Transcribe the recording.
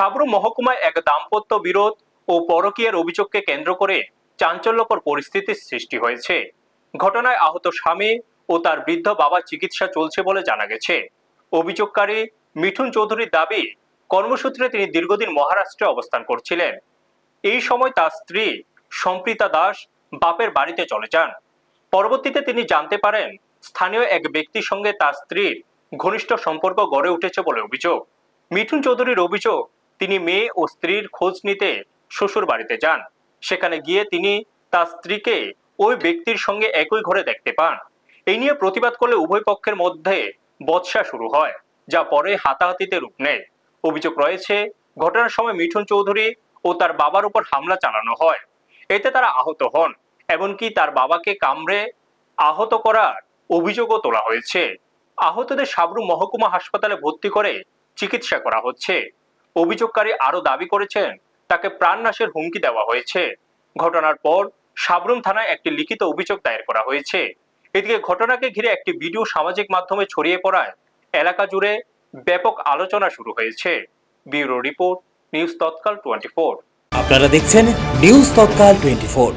সাবরুম মহকুমায় এক দাম্পত্য বিরোধ ও পরকীয়ার অভিযোগকে কেন্দ্র করে চাঞ্চল্যকর পরিস্থিতির সৃষ্টি হয়েছে। ঘটনায় আহত স্বামী ও তার বৃদ্ধ বাবার চিকিৎসা চলছে বলে জানা গেছে। অভিযোগকারী মিঠুন চৌধুরীর দাবি, কর্মসূত্রে তিনি দীর্ঘদিন মহারাষ্ট্রে অবস্থান করছিলেন। এই সময় তার স্ত্রী সম্প্রীতা দাস বাপের বাড়িতে চলে যান। পরবর্তীতে তিনি জানতে পারেন স্থানীয় এক ব্যক্তির সঙ্গে তার স্ত্রীর ঘনিষ্ঠ সম্পর্ক গড়ে উঠেছে বলে অভিযোগ। মিঠুন চৌধুরীর অভিযোগ, তিনি মেয়ে ও স্ত্রীর খোঁজ নিতে শ্বশুর বাড়িতে যান। সেখানে গিয়ে তিনি তার স্ত্রীকে ওই ব্যক্তির সঙ্গে একই ঘরে দেখতে পান। এই নিয়ে প্রতিবাদ করলে উভয় পক্ষের মধ্যে বচসা শুরু হয়, যা পরে হাতাহাতিতে রূপ নেয়। অভিযোগ রয়েছে, ঘটনার সময় মিঠুন চৌধুরী ও তার বাবার উপর হামলা চালানো হয়। এতে তারা আহত হন, এমনকি তার বাবাকে কামড়ে আহত করার অভিযোগও তোলা হয়েছে। আহতদের সাবরুম মহকুমা হাসপাতালে ভর্তি করে চিকিৎসা করা হচ্ছে। অভিযোগকারী আরো দাবি করেছেন, তাকে প্রাণনাশের হুমকি দেওয়া হয়েছে। ঘটনার পর সাবরুম থানায় একটি লিখিত অভিযোগ দায়ের করা হয়েছে। এদিকে ঘটনাকে ঘিরে একটি ভিডিও সামাজিক মাধ্যমে ছড়িয়ে পড়ায় এলাকা জুড়ে ব্যাপক আলোচনা শুরু হয়েছে। ব্যুরো রিপোর্ট, নিউজ তৎকাল 24। আপনারা দেখছেন নিউজ তৎকাল 24।